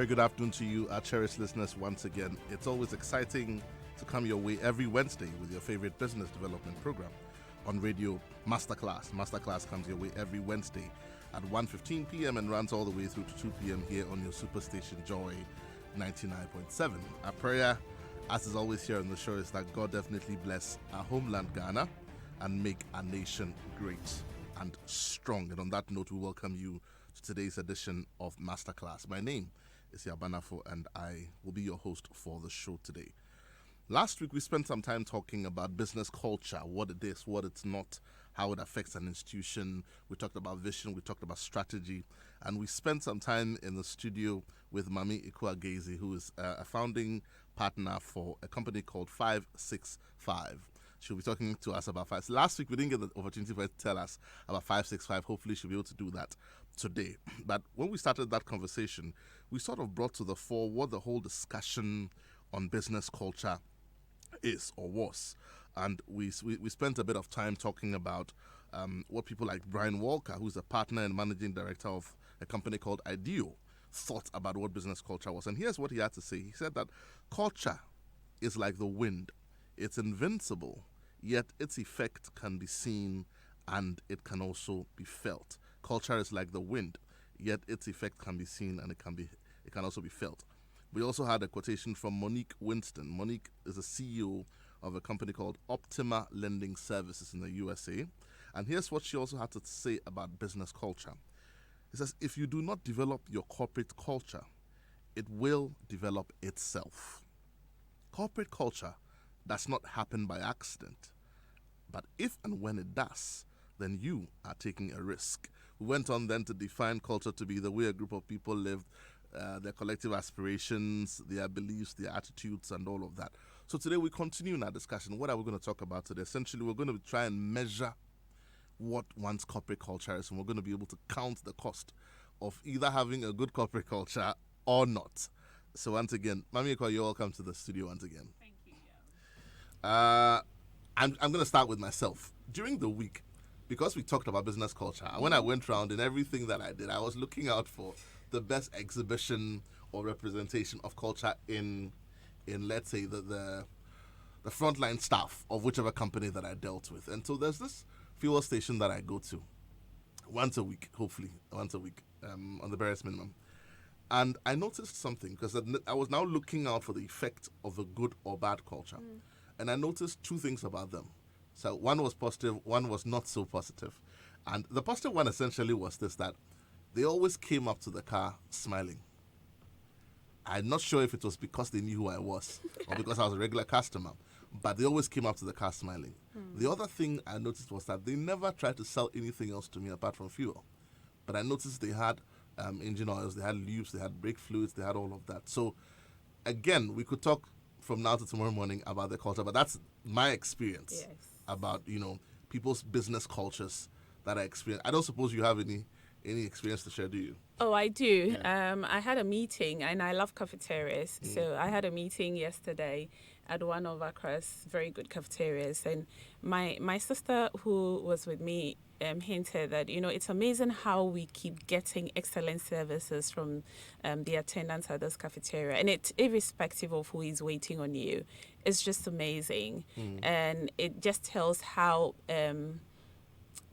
very good afternoon to you, our cherished listeners, once again. It's always exciting to come your way every Wednesday with your favorite business development program on radio, Masterclass. Masterclass comes your way every Wednesday at 1:15 p.m. and runs all the way through to 2 p.m. here on your superstation Joy 99.7. Our prayer, as is always here on the show, is that God definitely bless our homeland, Ghana, and make our nation great and strong. And on that note, we welcome you to today's edition of Masterclass. My name is Yabanafo, and I will be your host for the show today. Last week, we spent some time talking about business culture, what it is, what it's not, how it affects an institution. We talked about vision, we talked about strategy, and we spent some time in the studio with Mami Ikuagezi, who is a founding partner for a company called 565. She'll be talking to us about five. Last week, we didn't get the opportunity for her to tell us about 565. Hopefully, she'll be able to do that today. But when we started that conversation, we sort of brought to the fore what the whole discussion on business culture is or was. And we spent a bit of time talking about what people like Brian Walker, who's a partner and managing director of a company called IDEO, thought about what business culture was. And here's what he had to say. He said that culture is like the wind. It's invincible, yet its effect can be seen and it can also be felt. Culture is like the wind, yet its effect can be seen and it can also be felt. We also had a quotation from Monique Winston. Monique is the CEO of a company called Optima Lending Services in the USA. And here's what she also had to say about business culture. It says, if you do not develop your corporate culture, it will develop itself. Corporate culture does not happen by accident. But if and when it does, then you are taking a risk. We went on then to define culture to be the way a group of people live, their collective aspirations, their beliefs, their attitudes, and all of that. So today we continue in our discussion. What are we going to talk about today? Essentially, we're going to try and measure what one's corporate culture is, and we're going to be able to count the cost of either having a good corporate culture or not. So once again, Mami Eko, you're welcome to the studio once again. Thank you. Yeah. I'm going to start with myself. During the week, because we talked about business culture, when I went around in everything that I did, I was looking out for the best exhibition or representation of culture in let's say the frontline staff of whichever company that I dealt with. And so there's this fuel station that I go to once a week, hopefully once a week, on the barest minimum. And I noticed something because I was now looking out for the effect of a good or bad culture. And I noticed two things about them. So one was positive, one was not so positive. And the positive one essentially was this, that they always came up to the car smiling. I'm not sure if it was because they knew who I was or because I was a regular customer, but they always came up to the car smiling. The other thing I noticed was that they never tried to sell anything else to me apart from fuel. But I noticed they had engine oils, they had lubes, they had brake fluids, they had all of that. So again, we could talk from now to tomorrow morning about the culture, but that's my experience about, people's business cultures that I experience. I don't suppose you have any experience to share, do you? Oh, I do. I had a meeting, and I love cafeterias. So I had a meeting yesterday at one of Accra's very good cafeterias, and my sister who was with me hinted that, it's amazing how we keep getting excellent services from the attendants at this cafeteria, and it's irrespective of who is waiting on you. It's just amazing, and it just tells how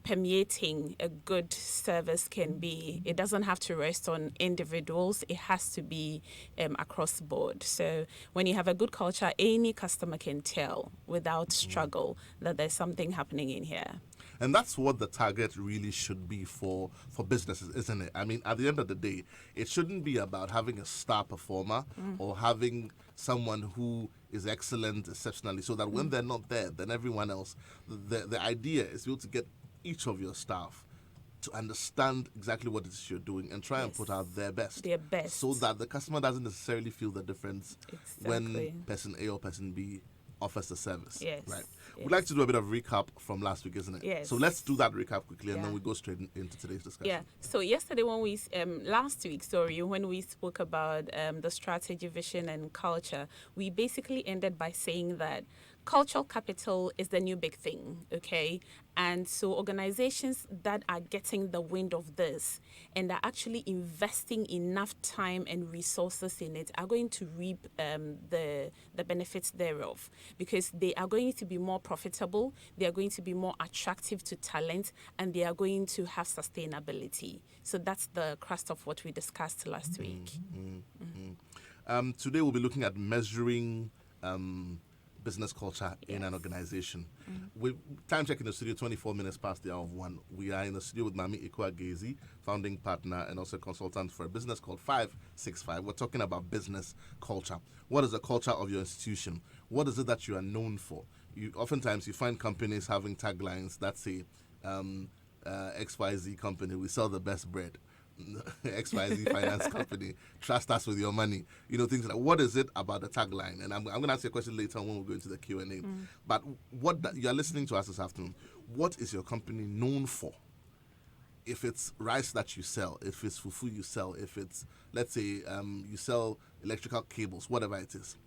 permeating a good service can be. It doesn't have to rest on individuals. It has to be across the board. So when you have a good culture, any customer can tell without struggle that there's something happening in here. And that's what the target really should be for businesses, isn't it? I mean, at the end of the day, it shouldn't be about having a star performer or having someone who is excellent exceptionally, so that when they're not there, then everyone else, the idea is to be able to get each of your staff to understand exactly what it is you're doing and try and put out their best. So that the customer doesn't necessarily feel the difference when person A or person B offers the service. Yes. Right. We'd like to do a bit of recap from last week, isn't it? Yes. So let's do that recap quickly and then we go straight into today's discussion. Yeah. So yesterday when we, last week, when we spoke about the strategy, vision and culture, we basically ended by saying that cultural capital is the new big thing, okay? And so organizations that are getting the wind of this and are actually investing enough time and resources in it are going to reap the benefits thereof, because they are going to be more profitable, they are going to be more attractive to talent, and they are going to have sustainability. So that's the crust of what we discussed last week. Today we'll be looking at measuring business culture in an Yes. organization. Time check in the studio, 24 minutes past the hour of 1. We are in the studio with Mami Ikua Gezi, founding partner and also consultant for a business called 565. We're talking about business culture. What is the culture of your institution? What is it that you are known for? Oftentimes you find companies having taglines that say, XYZ company, we sell the best bread. XYZ finance company, trust us with your money. Things like, what is it about the tagline? And I'm going to ask you a question later on when we go into the Q&A. But you're listening to us this afternoon, what is your company known for? If it's rice that you sell, if it's fufu you sell, if it's, let's say, you sell electrical cables, whatever it is,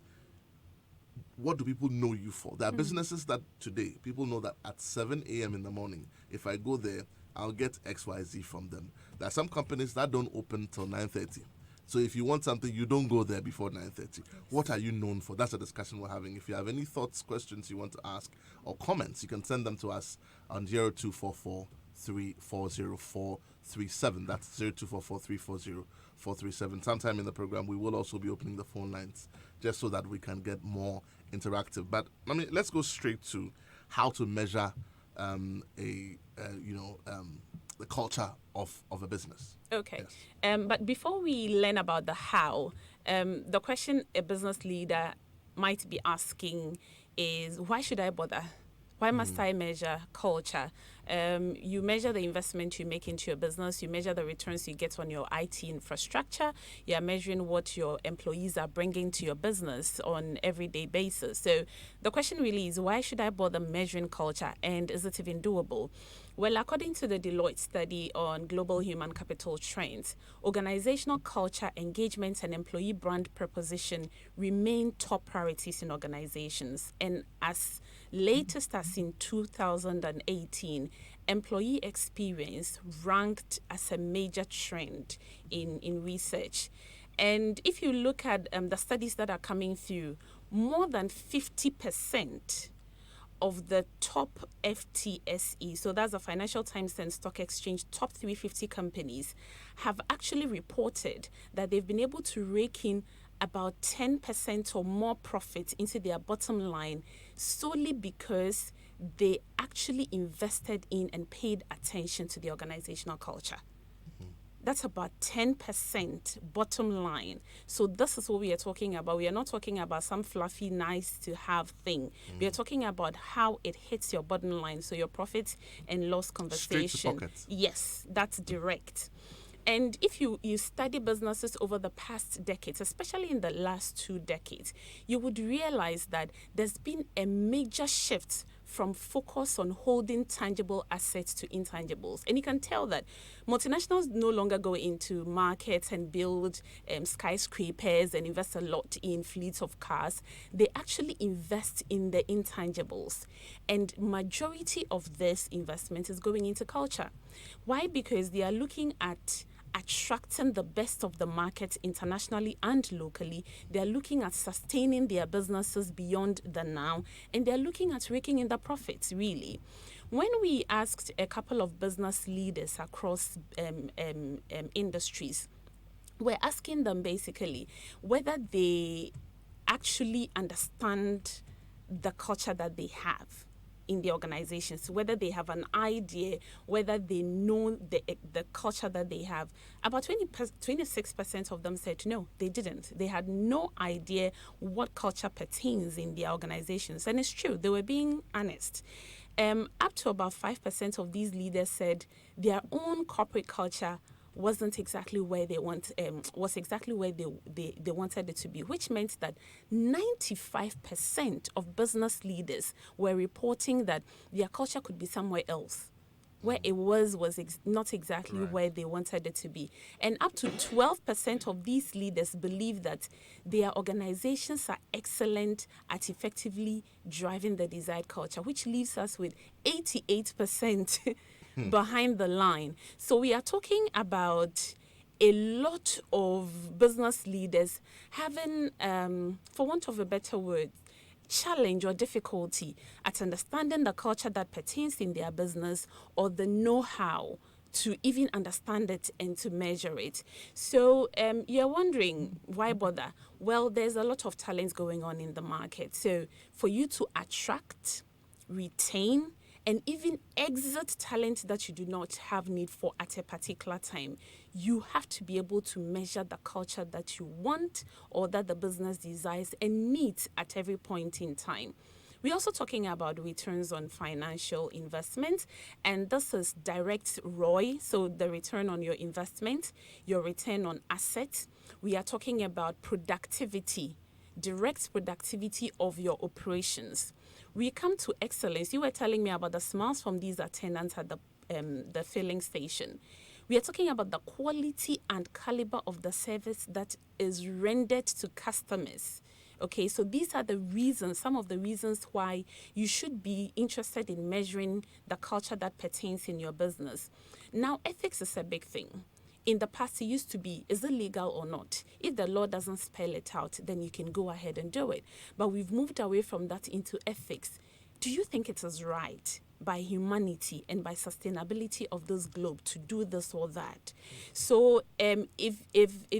what do people know you for? There are businesses that today, people know that at 7 a.m. in the morning, if I go there, I'll get XYZ from them. There are some companies that don't open till 9:30. So if you want something, you don't go there before 9:30. What are you known for? That's a discussion we're having. If you have any thoughts, questions you want to ask, or comments, you can send them to us on 0244 340 437. That's 0244 340 437. Sometime in the program, we will also be opening the phone lines just so that we can get more interactive. But let's go straight to how to measure the culture of a business. Okay. Yes. But before we learn about the how, the question a business leader might be asking is, why should I bother? Why must I measure culture? You measure the investment you make into your business. You measure the returns you get on your IT infrastructure. You are measuring what your employees are bringing to your business on an everyday basis. So the question really is, why should I bother measuring culture? And is it even doable? Well, according to the Deloitte study on global human capital trends, organizational culture, engagement, and employee brand proposition remain top priorities in organizations. And as latest as in 2018, employee experience ranked as a major trend in research. And if you look at the studies that are coming through, more than 50% of the top FTSE, so that's the Financial Times and Stock Exchange top 350 companies, have actually reported that they've been able to rake in about 10% or more profit into their bottom line solely because they actually invested in and paid attention to the organizational culture. That's about 10% bottom line. So this is what we are talking about. We are not talking about some fluffy, nice to have thing. We are talking about how it hits your bottom line. So your profit and loss conversation. Straight to pocket. Yes, that's direct. And if you study businesses over the past decades, especially in the last 2 decades, you would realize that there's been a major shift from focus on holding tangible assets to intangibles. And you can tell that multinationals no longer go into markets and build skyscrapers and invest a lot in fleets of cars. They actually invest in the intangibles. And majority of this investment is going into culture. Why? Because they are looking at attracting the best of the market internationally and locally. They're looking at sustaining their businesses beyond the now, and they're looking at raking in the profits, really. When we asked a couple of business leaders across industries, we're asking them basically whether they actually understand the culture that they have in the organizations, whether they have an idea, whether they know the culture that they have. About 26% of them said no, they didn't. They had no idea what culture pertains in their organizations. And it's true, they were being honest. Up to about 5% of these leaders said their own corporate culture wasn't exactly where they wanted it to be, which meant that 95% of business leaders were reporting that their culture could be somewhere else. where it was not exactly Right. where they wanted it to be. And up to 12% of these leaders believe that their organizations are excellent at effectively driving the desired culture, which leaves us with 88% behind the line. So we are talking about a lot of business leaders having, for want of a better word, challenge or difficulty at understanding the culture that pertains in their business or the know-how to even understand it and to measure it. So you're wondering, why bother? Well, there's a lot of talents going on in the market. So for you to attract, retain, and even exit talent that you do not have need for at a particular time, you have to be able to measure the culture that you want or that the business desires and needs at every point in time. We're also talking about returns on financial investment, and this is direct ROI, so the return on your investment, your return on assets. We are talking about productivity, direct productivity of your operations. We come to excellence. You were telling me about the smiles from these attendants at the filling station. We are talking about the quality and caliber of the service that is rendered to customers. Okay, so these are the reasons, some of the reasons why you should be interested in measuring the culture that pertains in your business. Now, ethics is a big thing. In the past, it used to be, is it legal or not? If the law doesn't spell it out, then you can go ahead and do it. But we've moved away from that into ethics. Do you think it is right by humanity and by sustainability of this globe to do this or that? So if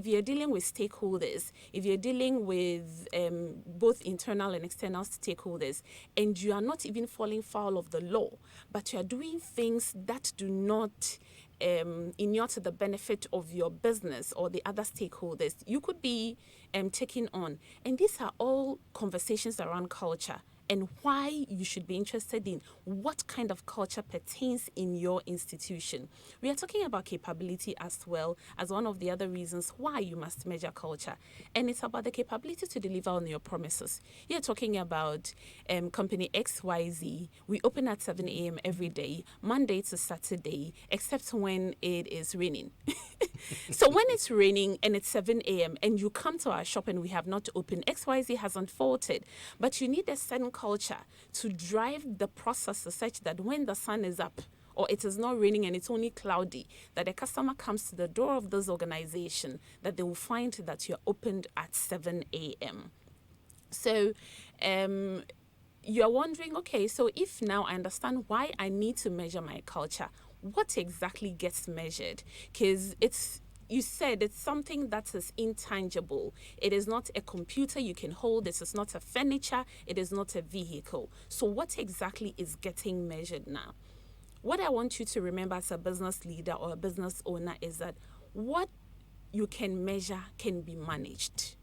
you're dealing with stakeholders, if you're dealing with both internal and external stakeholders, and you are not even falling foul of the law, but you are doing things that do not inure to the benefit of your business or the other stakeholders, you could be taking on. And these are all conversations around culture and why you should be interested in what kind of culture pertains in your institution. We are talking about capability as well as one of the other reasons why you must measure culture. And it's about the capability to deliver on your promises. You're talking about company XYZ. We open at 7 a.m. every day, Monday to Saturday, except when it is raining. So when it's raining and it's 7 a.m. and you come to our shop and we have not opened, XYZ hasn't faltered, but you need a certain culture to drive the processes such that when the sun is up or it is not raining and it's only cloudy, that a customer comes to the door of this organization, that they will find that you're opened at 7 a.m. So you're wondering, okay, so if now I understand why I need to measure my culture, what exactly gets measured? Because you said it's something that is intangible. It is not a computer you can hold. This is not a furniture. It is not a vehicle. So what exactly is getting measured now? What I want you to remember as a business leader or a business owner is that what you can measure can be managed.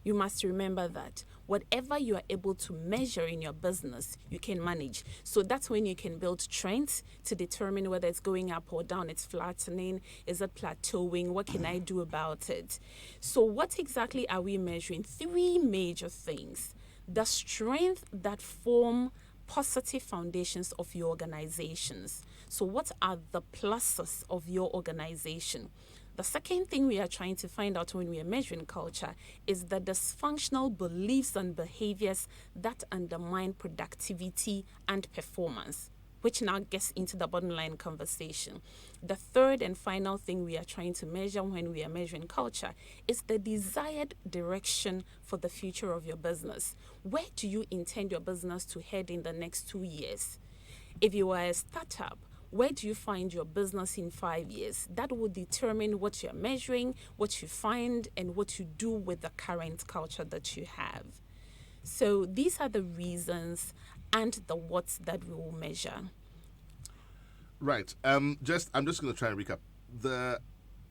You must remember that whatever you are able to measure in your business, you can manage. So that's when you can build trends to determine whether it's going up or down, it's flattening, is it plateauing, what can I do about it? So what exactly are we measuring? 3 major things. The strength that form positive foundations of your organizations. So what are the pluses of your organization? The second thing we are trying to find out when we are measuring culture is the dysfunctional beliefs and behaviors that undermine productivity and performance, which now gets into the bottom line conversation. The third and final thing we are trying to measure when we are measuring culture is the desired direction for the future of your business. Where do you intend your business to head in the next 2 years? If you are a startup, where do you find your business in 5 years? That will determine what you're measuring, what you find, and what you do with the current culture that you have. So these are the reasons and the what's that we will measure. Right. I'm just going to try and recap. The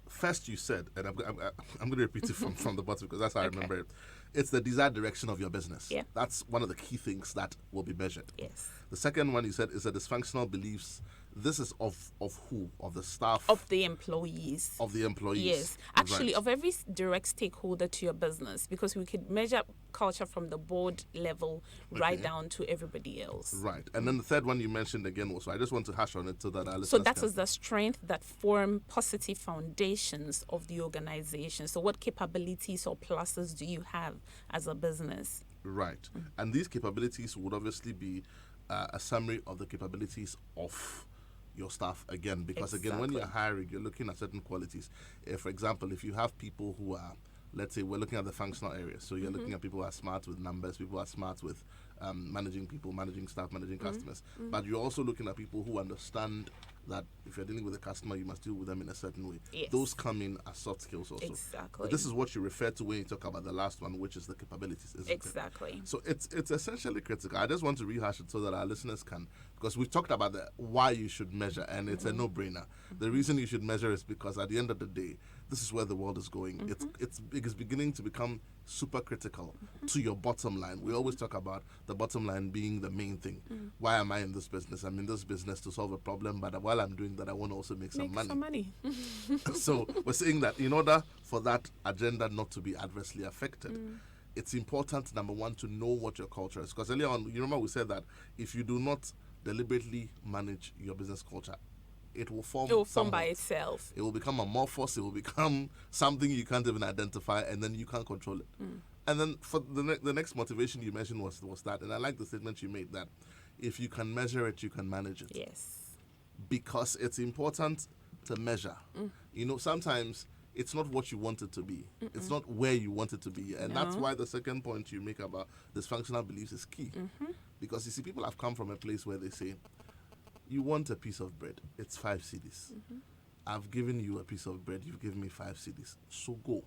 first you said, and I'm going to repeat it from the bottom because that's how I remember it. It's the desired direction of your business. Yeah. That's one of the key things that will be measured. Yes. The second one you said is the dysfunctional beliefs this is of who? Of the staff? Of the employees. Of the employees. Yes, actually, Right. of every direct stakeholder to your business, because we could measure culture from the board level right Okay. down to everybody else. Right. And then the third one you mentioned again was, so I just want to hash on it so that our So listeners that can- is the strength that form positive foundations of the organization. So what capabilities or pluses do you have as a business? Right. And these capabilities would obviously be a summary of the capabilities of your staff again, because again, when you're Exactly. hiring, you're looking at certain qualities. For example, if you have people who are, let's say, we're looking at the functional areas, so you're looking at people who are smart with numbers, people who are smart with managing people, managing staff, managing customers, but you're also looking at people who understand that if you're dealing with a customer, you must deal with them in a certain way. Yes. Those come in as soft skills also. Exactly. But this is what you refer to when you talk about the last one, which is the capabilities, isn't it? Exactly. So it's essentially critical. I just want to rehash it so that our listeners can, because we've talked about the why you should measure, and it's a no-brainer. The reason you should measure is because at the end of the day, this is where the world is going. It's beginning to become super critical to your bottom line. We always talk about the bottom line being the main thing. Why am I in this business? I'm in this business to solve a problem, but while I'm doing that, I want to also make some Make money. some money. So we're saying that in order for that agenda not to be adversely affected, it's important, number one, to know what your culture is. Because earlier on, you remember we said that if you do not deliberately manage your business culture, it will form It will form somewhat. by itself. It will become amorphous. It will become something you can't even identify, and then you can't control it. And then for the next motivation you mentioned was that, and I like the statement you made that if you can measure it, you can manage it. Yes. Because it's important to measure. You know, sometimes it's not what you want it to be. It's not where you want it to be. And that's No. why the second point you make about dysfunctional beliefs is key. Because you see, people have come from a place where they say, you want a piece of bread, it's 5 cedis. I've given you a piece of bread, you've given me 5 cedis. So go.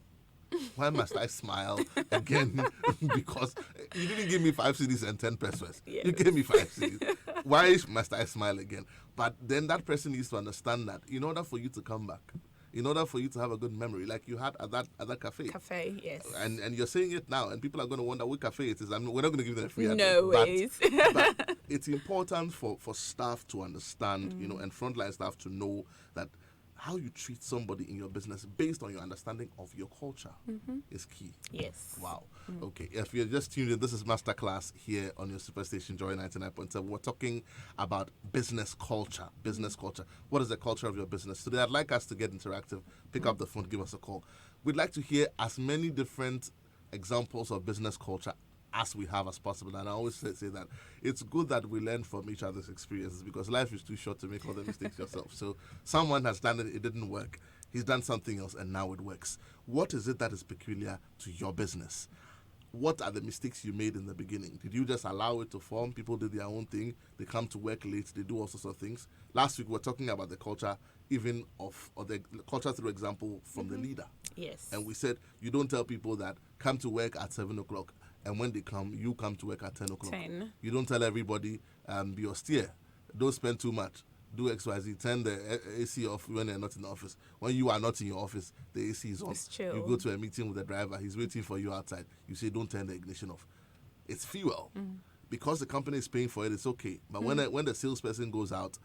Why must I smile again? Because you didn't give me 5 cedis and 10 pesos. You Yes. gave me 5 cedis. Why must I smile again? But then that person needs to understand that in order for you to come back, in order for you to have a good memory, like you had at that cafe. Cafe, yes. And you're saying it now, and people are going to wonder what cafe it is. I mean, we're not going to give them a free address. No but- ways. but it's important for staff to understand, you know, and frontline staff to know that how you treat somebody in your business based on your understanding of your culture is key. Yes. Wow. Okay. If you're just tuned in, this is Masterclass here on your Superstation Joy 99.7. We're talking about business culture. Business culture. What is the culture of your business? Today, I'd like us to get interactive. Pick up the phone, give us a call. We'd like to hear as many different examples of business culture as we have as possible. And I always say that it's good that we learn from each other's experiences because life is too short to make all the mistakes yourself. So someone has done it, it didn't work. He's done something else and now it works. What is it that is peculiar to your business? What are the mistakes you made in the beginning? Did you just allow it to form? People did their own thing. They come to work late. They do all sorts of things. Last week we were talking about the culture, or the culture through example from the leader. Yes. And we said you don't tell people that come to work at 7 o'clock, and when they come, you come to work at 10 o'clock. 10. You don't tell everybody be austere. Don't spend too much. Do XYZ. Turn the AC off when they're not in the office. When you are not in your office, the AC is on. It's chill. You go to a meeting with the driver. He's waiting for you outside. You say, don't turn the ignition off. It's fuel. Because the company is paying for it, it's okay. But when the salesperson goes out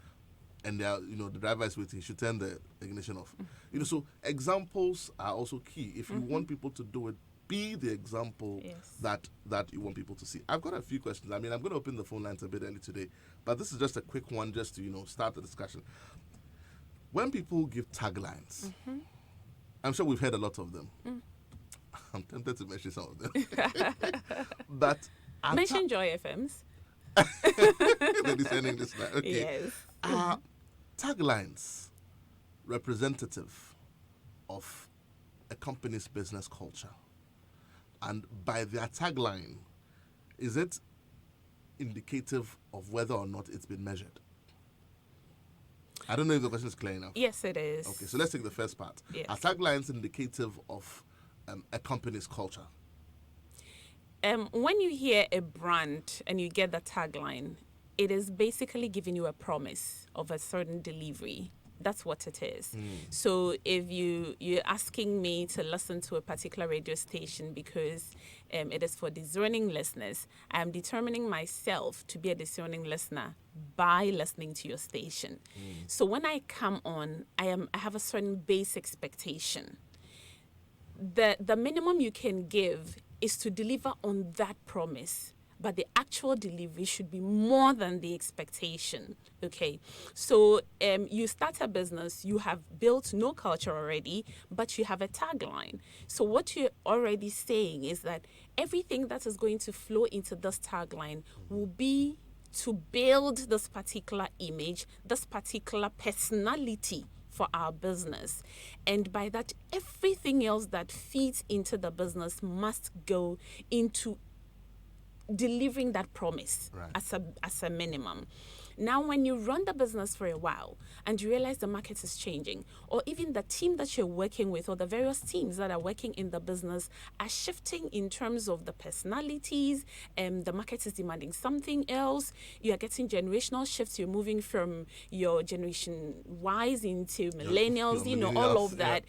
and they are, the driver is waiting, you should turn the ignition off. So examples are also key. If you want people to do it, be the example Yes. that you want people to see. I've got a few questions. I mean, I'm going to open the phone lines a bit early today, but this is just a quick one just to, start the discussion. When people give taglines, I'm sure we've heard a lot of them. I'm tempted to mention some of them. But are Mention Joy FMs. they're descending this now. Okay. Yes. Are taglines representative of a company's business culture? And by their tagline, is it indicative of whether or not it's been measured? I don't know if the question is clear enough. Yes, it is. Okay, so let's take the first part. Yes. Are taglines indicative of a company's culture? When you hear a brand and you get the tagline, it is basically giving you a promise of a certain delivery That's what it is. So if you're asking me to listen to a particular radio station because it is for discerning listeners, I'm determining myself to be a discerning listener by listening to your station. So when I come on, I have a certain base expectation. The minimum you can give is to deliver on that promise, but the actual delivery should be more than the expectation. Okay, so you start a business, you have built no culture already, but you have a tagline. So what you're already saying is that everything that is going to flow into this tagline will be to build this particular image, this particular personality for our business. And by that, everything else that feeds into the business must go into delivering that promise as a minimum. Now, when you run the business for a while and you realize the market is changing, or even the team that you're working with, or the various teams that are working in the business are shifting in terms of the personalities, the market is demanding something else, you are getting generational shifts, you're moving from your generation Ys into millennials, all of that,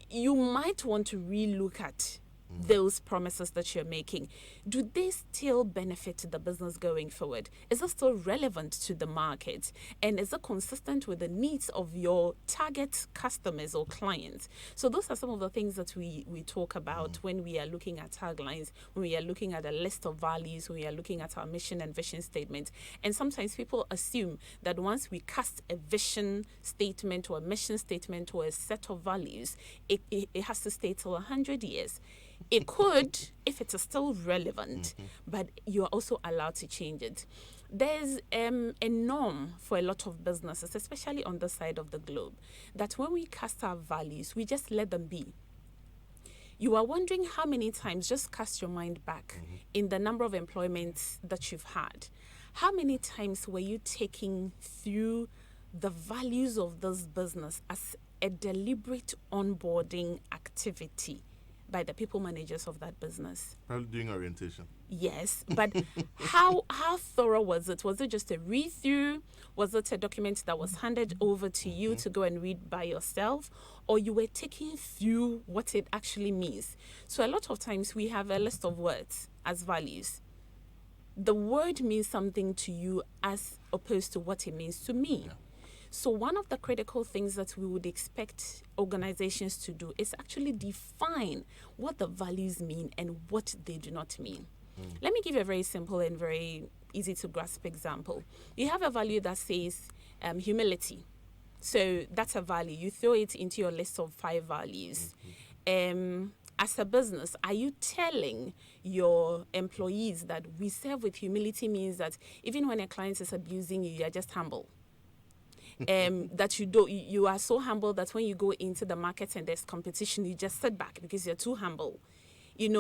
you might want to relook at those promises that you're making. Do they still benefit the business going forward? Is it still relevant to the market? And is it consistent with the needs of your target customers or clients? So those are some of the things that we talk about when we are looking at taglines, when we are looking at a list of values, when we are looking at our mission and vision statement. And sometimes people assume that once we cast a vision statement or a mission statement or a set of values, it has to stay till 100 years. It could, if it is still relevant, but you're also allowed to change it. There's a norm for a lot of businesses, especially on this side of the globe, that when we cast our values, we just let them be. You are wondering how many times, just cast your mind back in the number of employments that you've had. How many times were you taking through the values of this business as a deliberate onboarding activity by the people managers of that business? Probably doing orientation. Yes, but how thorough was it? Was it just a read-through? Was it a document that was handed over to you to go and read by yourself? Or you were taking through what it actually means? So a lot of times we have a list of words as values. The word means something to you as opposed to what it means to me. Yeah. So one of the critical things that we would expect organizations to do is actually define what the values mean and what they do not mean. Let me give you a very simple and very easy to grasp example. You have a value that says humility. So that's a value. You throw it into your list of 5 values. As a business, are you telling your employees that we serve with humility means that even when a client is abusing you, you are just humble? That you are so humble that when you go into the market and there's competition, you just sit back because you're too humble.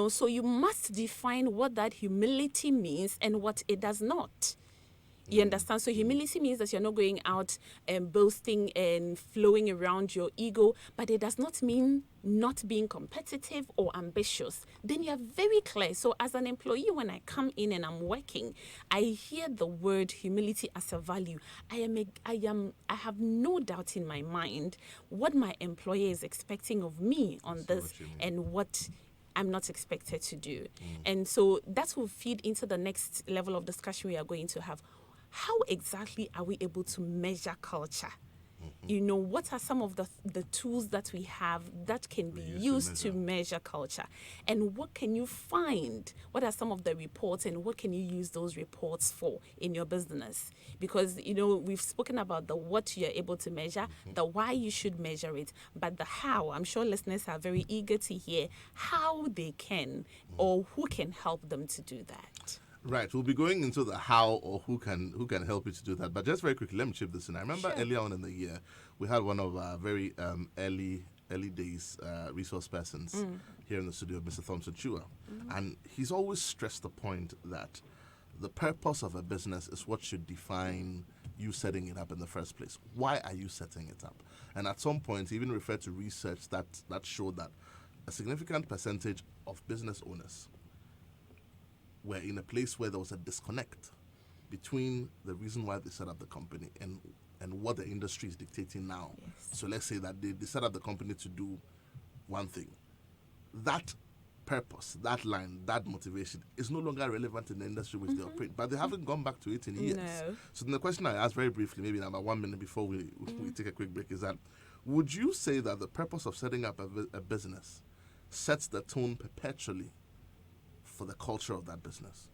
So you must define what that humility means and what it does not. You understand? So humility means that you're not going out and boasting and flowing around your ego, but it does not mean not being competitive or ambitious. Then you're very clear. So as an employee, when I come in and I'm working, I hear the word humility as a value. I have no doubt in my mind what my employer is expecting of me on this and what I'm not expected to do. And so that will feed into the next level of discussion we are going to have. How exactly are we able to measure culture? What are some of the tools that we have that can be used to measure culture? And what can you find? What are some of the reports and what can you use those reports for in your business? Because, we've spoken about the what you're able to measure, the why you should measure it, but the how. I'm sure listeners are very eager to hear how they can or who can help them to do that. Right, we'll be going into the how or who can help you to do that. But just very quickly, let me chip this in. I remember earlier on in the year, we had one of our very early days resource persons here in the studio, Mr. Thompson Chua. And he's always stressed the point that the purpose of a business is what should define you setting it up in the first place. Why are you setting it up? And at some point, he even referred to research that showed that a significant percentage of business owners were in a place where there was a disconnect between the reason why they set up the company and and what the industry is dictating now. Yes. So let's say that they set up the company to do one thing. That purpose, that line, that motivation is no longer relevant in the industry which they operate, but they haven't gone back to it in years. No. So then the question I asked very briefly, maybe in about 1 minute before we take a quick break, is that would you say that the purpose of setting up a business sets the tone perpetually for the culture of that business?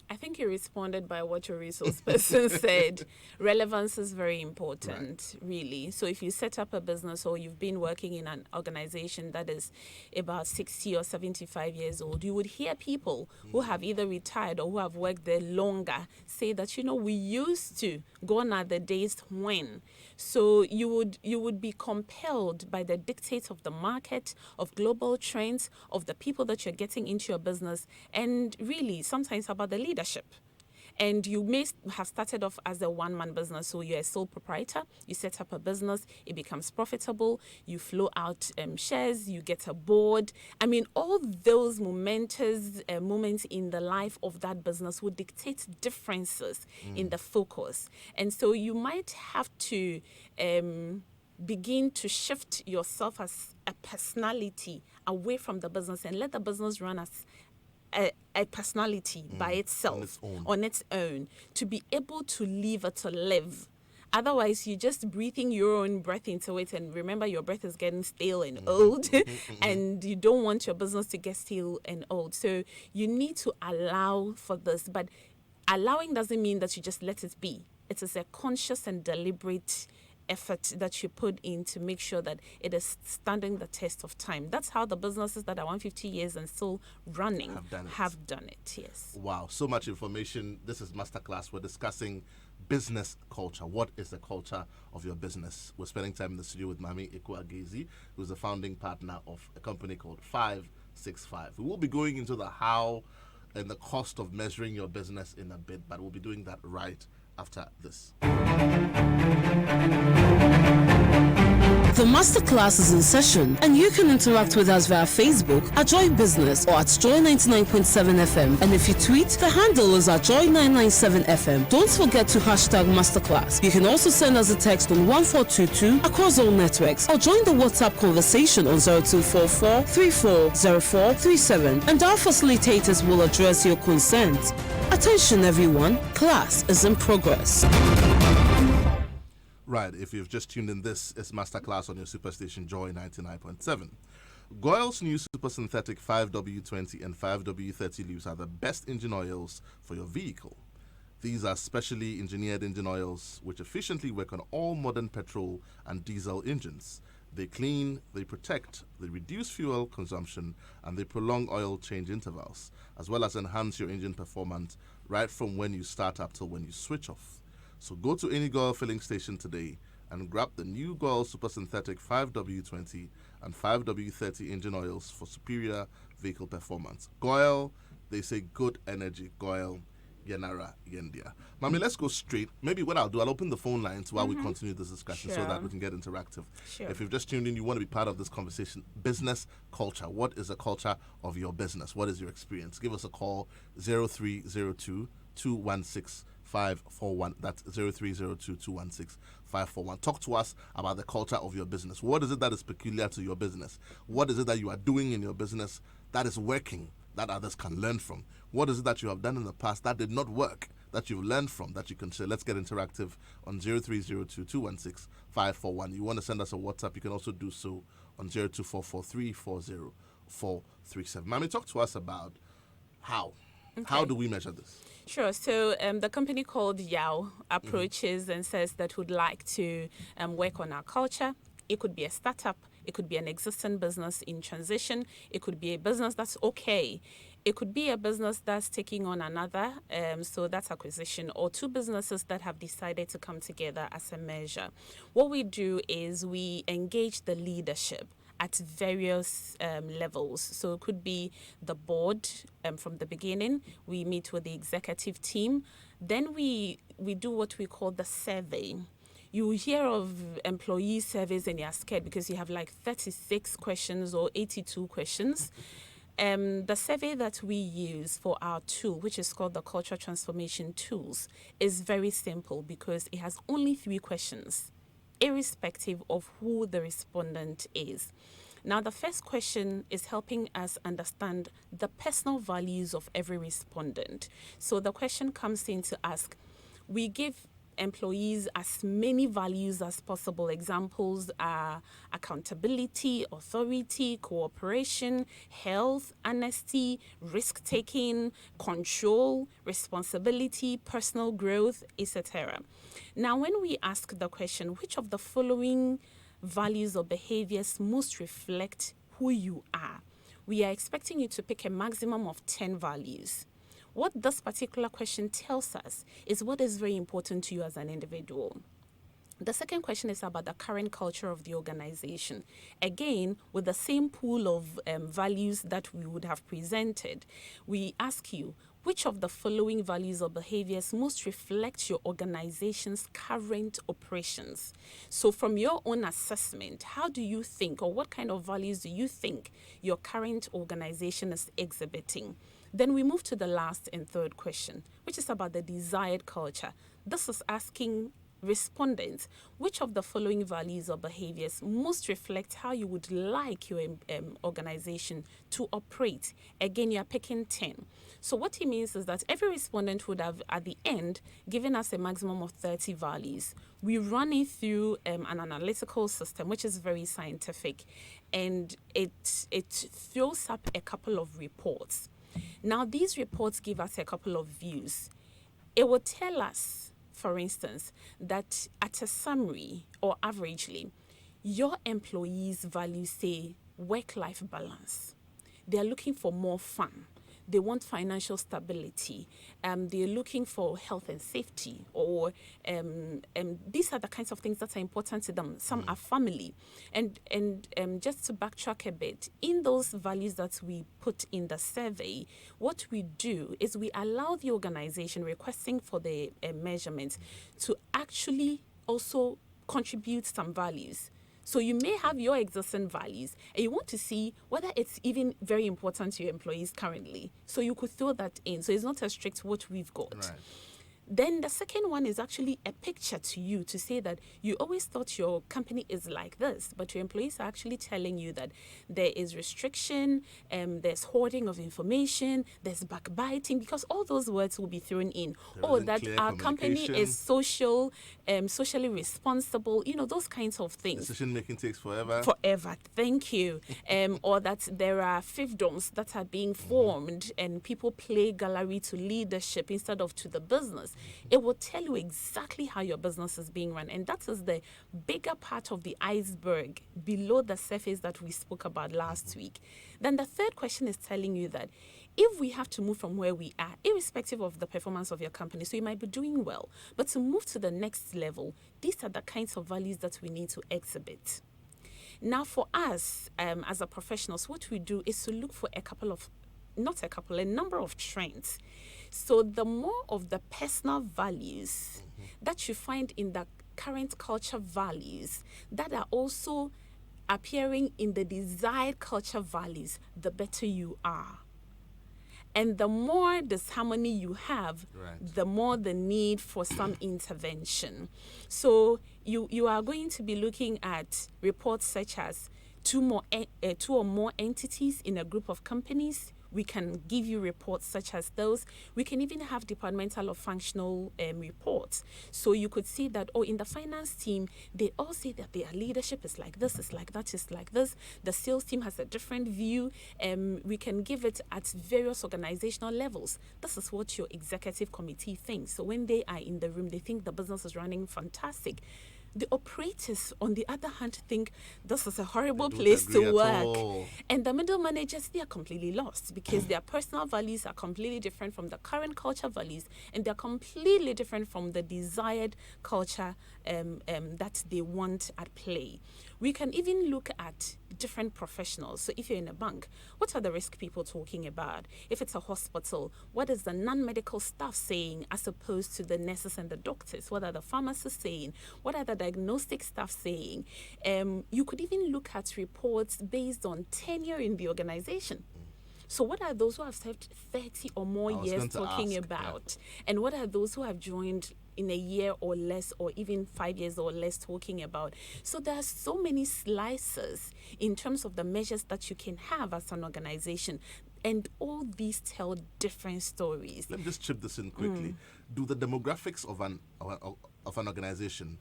I think you responded by what your resource person said. Relevance is very important, really. So if you set up a business or you've been working in an organization that is about 60 or 75 years old, you would hear people who have either retired or who have worked there longer say that, we used to, gone are the days when. So you would be compelled by the dictates of the market, of global trends, of the people that you're getting into your business, and really sometimes about the leadership. And you may have started off as a one-man business, so you're a sole proprietor, you set up a business, it becomes profitable, you flow out shares, you get a board. I mean, all those momentous moments in the life of that business would dictate differences in the focus. And so you might have to begin to shift yourself as a personality away from the business and let the business run as a personality by itself, on its own, to be able to live or to live. Otherwise, you're just breathing your own breath into it, and remember, your breath is getting stale and old, and you don't want your business to get stale and old. So you need to allow for this, but allowing doesn't mean that you just let it be. It is a conscious and deliberate effort that you put in to make sure that it is standing the test of time. That's how the businesses that are 150 years and still running have done it. Yes. Wow, so much information. This is Masterclass. We're discussing business culture. What is the culture of your business? We're spending time in the studio with Mami Eku-Agezi, who's the founding partner of a company called 565. We will be going into the how and the cost of measuring your business in a bit, but we'll be doing that right after this. The masterclass is in session, and you can interact with us via Facebook at Joy Business or at Joy 99.7 FM. And if you tweet, the handle is at Joy 997 FM. Don't forget to hashtag masterclass. You can also send us a text on 1422 across all networks, or join the WhatsApp conversation on 0244 340437, and our facilitators will address your concerns. Attention everyone, class is in progress. Right, if you've just tuned in, this is Masterclass on your superstation Joy 99.7. Goyle's new super synthetic 5W20 and 5W30 lubes are the best engine oils for your vehicle. These are specially engineered engine oils which efficiently work on all modern petrol and diesel engines. They clean, they protect, they reduce fuel consumption, and they prolong oil change intervals, as well as enhance your engine performance right from when you start up till when you switch off. So go to any Goyle filling station today and grab the new Goyle Super Synthetic 5W20 and 5W30 engine oils for superior vehicle performance. Goyle, they say good energy. Goyle, Yenara, Yendia. Mami, let's go straight. Maybe what I'll do, I'll open the phone lines while we continue this discussion so that we can get interactive. Sure. If you've just tuned in, you want to be part of this conversation. Business culture. What is the culture of your business? What is your experience? Give us a call, 0302 216 541. That's 0302-216-541. Talk to us about the culture of your business. What is it that is peculiar to your business? What is it that you are doing in your business that is working, that others can learn from? What is it that you have done in the past that did not work, that you've learned from, that you can share? Let's get interactive on 0302-216-541. You want to send us a WhatsApp, you can also do so on 0244-340-437. Mami, talk to us about how. Okay. How do we measure this? Sure. So the company called Yao approaches and says that would like to work on our culture. It could be a startup. It could be an existing business in transition. It could be a business that's okay. It could be a business that's taking on another, so that's acquisition, or two businesses that have decided to come together as a measure. What we do is we engage the leadership at various levels. So it could be the board from the beginning. We meet with the executive team. Then we do what we call the survey. You hear of employee surveys and you're scared because you have like 36 questions or 82 questions. The survey that we use for our tool, which is called the Culture Transformation Tools, is very simple because it has only 3 questions, irrespective of who the respondent is. Now, the first question is helping us understand the personal values of every respondent. So the question comes in to ask, we give employees as many values as possible. Examples are accountability, authority, cooperation, health, honesty, risk-taking, control, responsibility, personal growth, etc. Now, when we ask the question, which of the following values or behaviors most reflect who you are, we are expecting you to pick a maximum of 10 values. What this particular question tells us is what is very important to you as an individual. The second question is about the current culture of the organization. Again, with the same pool of values that we would have presented, we ask you, which of the following values or behaviors most reflect your organization's current operations? So from your own assessment, how do you think, or what kind of values do you think your current organization is exhibiting? Then we move to the last and third question, which is about the desired culture. This is asking respondents, which of the following values or behaviors most reflect how you would like your organization to operate? Again, you are picking 10. So what he means is that every respondent would have, at the end, given us a maximum of 30 values. We run it through an analytical system, which is very scientific, and it throws up a couple of reports. Now, these reports give us a couple of views. It will tell us, for instance, that at a summary or averagely, your employees value, say, work-life balance. They are looking for more fun. They want financial stability. They're looking for health and safety, or these are the kinds of things that are important to them. Some are family. And just to backtrack a bit, in those values that we put in the survey, what we do is we allow the organization requesting for the measurements to actually also contribute some values. So you may have your existing values and you want to see whether it's even very important to your employees currently. So you could throw that in. So it's not as strict what we've got. Right. Then the second one is actually a picture to you to say that you always thought your company is like this, but your employees are actually telling you that there is restriction, there's hoarding of information, there's backbiting, because all those words will be thrown in. Or that our company is socially responsible, those kinds of things. Decision making takes forever. Forever, thank you. Or that there are fiefdoms that are being formed and people play gallery to leadership instead of to the business. It will tell you exactly how your business is being run. And that is the bigger part of the iceberg below the surface that we spoke about last week. Then the third question is telling you that if we have to move from where we are, irrespective of the performance of your company, so you might be doing well, but to move to the next level, these are the kinds of values that we need to exhibit. Now, for us as a professionals, what we do is to look for a number of trends. So the more of the personal values that you find in the current culture values that are also appearing in the desired culture values, the better you are. And the more disharmony you have, the more the need for some intervention. So you are going to be looking at reports such as two or more entities in a group of companies. We can give you reports such as those. We can even have departmental or functional reports. So you could see that, in the finance team, they all say that their leadership is like this, is like that, is like this. The sales team has a different view. We can give it at various organizational levels. This is what your executive committee thinks. So when they are in the room, they think the business is running fantastic. The operators, on the other hand, think this is a horrible place to work. And the middle managers, they are completely lost because their personal values are completely different from the current culture values, and they're completely different from the desired culture that they want at play. We can even look at different professionals. So if you're in a bank, what are the risk people talking about? If it's a hospital, what is the non-medical staff saying as opposed to the nurses and the doctors? What are the pharmacists saying? What are the diagnostic staff saying? You could even look at reports based on tenure in the organization. So what are those who have served 30 or more I was years going to talking ask, about? And what are those who have joined in a year or less, or even 5 years or less talking about? So there are so many slices in terms of the measures that you can have as an organization. And all these tell different stories. Let me just chip this in quickly. Do the demographics of an organization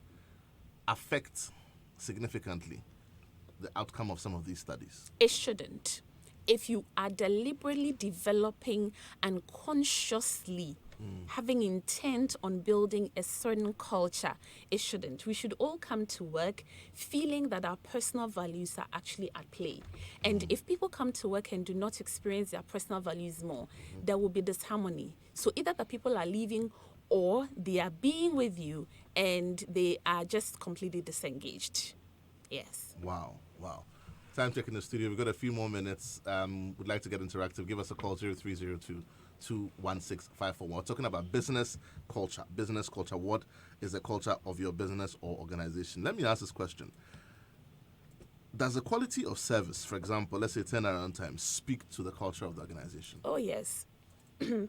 affect significantly the outcome of some of these studies? It shouldn't. If you are deliberately developing and consciously having intent on building a certain culture, it shouldn't. We should all come to work feeling that our personal values are actually at play. And if people come to work and do not experience their personal values more, there will be disharmony. So either the people are leaving, or they are being with you and they are just completely disengaged. Yes. Wow. Time check in the studio. We've got a few more minutes. Would like to get interactive. Give us a call, 0302 216 541. We're talking about business culture. Business culture. What is the culture of your business or organization? Let me ask this question. Does the quality of service, for example, let's say turnaround time, speak to the culture of the organization? Oh, yes.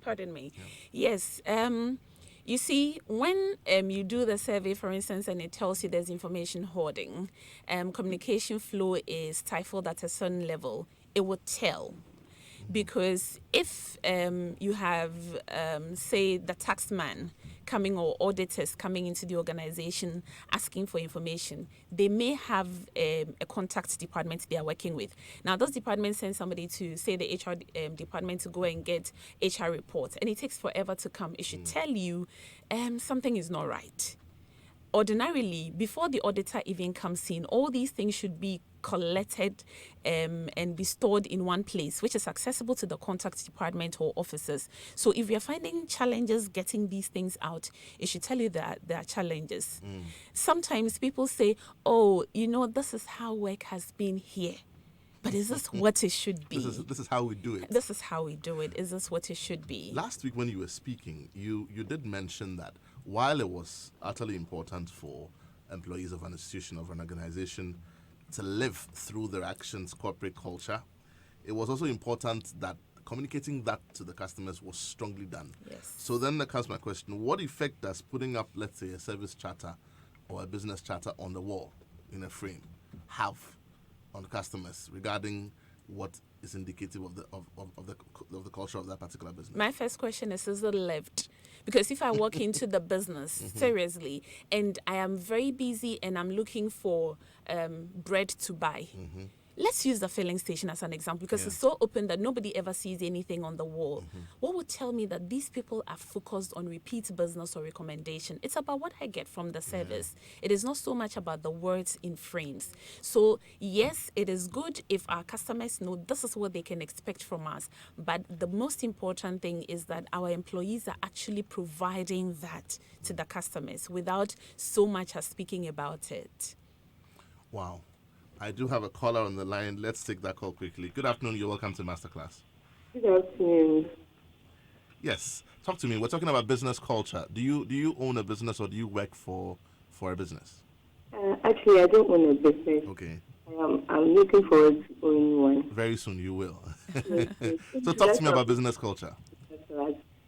Pardon me. Yes. You see, when you do the survey, for instance, and it tells you there's information hoarding, communication flow is stifled at a certain level, it would tell. Because if you have, say, the taxman coming or auditors coming into the organization asking for information, they may have a contact department they are working with. Now, those departments send somebody to, say, the HR department to go and get HR reports, and it takes forever to come. It should tell you something is not right. Ordinarily, before the auditor even comes in, all these things should be collected and be stored in one place, which is accessible to the contact department or officers. So if you're finding challenges getting these things out, it should tell you that there are challenges. Sometimes people say, oh, this is how work has been here. But is this what it should be? This is how we do it. This is how we do it. Is this what it should be? Last week when you were speaking, you did mention that while it was utterly important for employees of an institution, of an organization, to live through their actions, corporate culture, it was also important that communicating that to the customers was strongly done. Yes. So then comes my question, what effect does putting up, let's say, a service charter or a business charter on the wall in a frame have on customers regarding what is indicative of the culture of that particular business? My first question is it lived? Because if I walk into the business, seriously, and I am very busy and I'm looking for bread to buy, let's use the filling station as an example, because it's so open that nobody ever sees anything on the wall. What would tell me that these people are focused on repeat business or recommendation? It's about what I get from the service. It is not so much about the words in frames. So yes, it is good if our customers know this is what they can expect from us. But the most important thing is that our employees are actually providing that to the customers without so much as speaking about it. Wow. I do have a caller on the line. Let's take that call quickly. Good afternoon. You're welcome to Masterclass. Good afternoon. Yes. Talk to me. We're talking about business culture. Do you own a business or do you work for a business? Actually, I don't own a business. Okay. I'm looking forward to owning one. Very soon you will. Yes. So talk to me about business culture.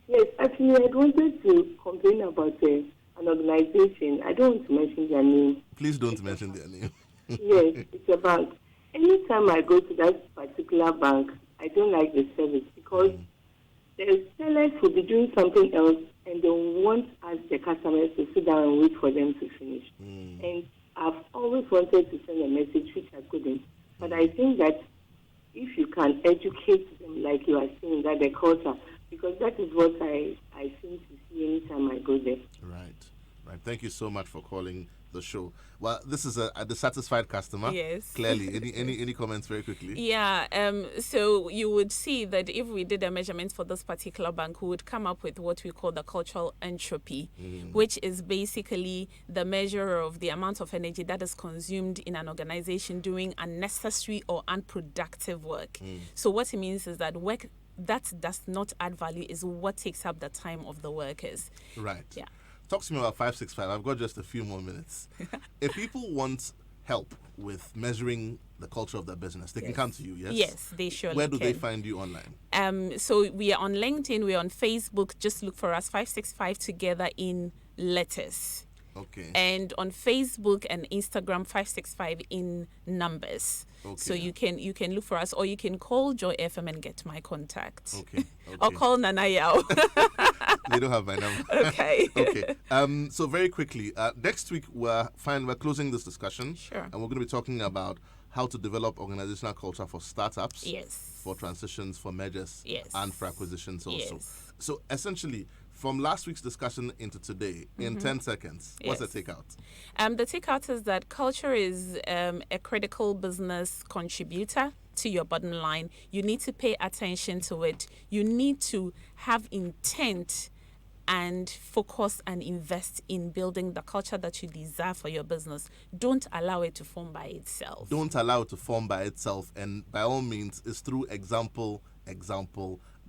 Yes, actually, I wanted to complain about an organization. I don't want to mention their name. Please don't mention their name. Yes, it's a bank. Anytime I go to that particular bank, I don't like the service because the sellers will be doing something else and they want us, the customers, to sit down and wait for them to finish. And I've always wanted to send a message, which I couldn't. But I think that if you can educate them, like you are saying, that the culture, because that is what I seem to see anytime I go there. Right. Thank you so much for calling the show. Well, this is a dissatisfied customer. Yes. Clearly. Any comments very quickly? Yeah. So you would see that if we did a measurement for this particular bank, we would come up with what we call the cultural entropy, which is basically the measure of the amount of energy that is consumed in an organization doing unnecessary or unproductive work. So what it means is that work that does not add value is what takes up the time of the workers. Right. Yeah. Talk to me about 565. I've got just a few more minutes. If people want help with measuring the culture of their business, they can come to you, yes? Yes, they surely Where do can. they find you online? So we are on LinkedIn, we're on Facebook. Just look for us, 565 together in letters. Okay. And on Facebook and Instagram, 565 in numbers. So Okay. you can look for us, or you can call Joy FM and get my contact. Okay. Or call Nana Yao. They don't have my number. Okay. Okay. So very quickly, next week we're closing this discussion. Sure. And we're going to be talking about how to develop organizational culture for startups. Yes. For transitions, for mergers. Yes. And for acquisitions also. Yes. So essentially, from last week's discussion into today, in 10 seconds, what's Yes. the takeout? The takeout is that culture is a critical business contributor to your bottom line. You need to pay attention to it. You need to have intent and focus and invest in building the culture that you desire for your business. Don't allow it to form by itself. Don't allow it to form by itself, and by all means, it's through example,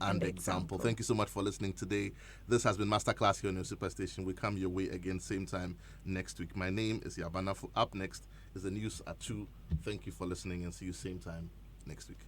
and example. Thank you so much for listening today. This has been Masterclass here on your Superstation. We come your way again same time next week. My name is Yabana. Up next is the news at 2. Thank you for listening, and see you same time next week.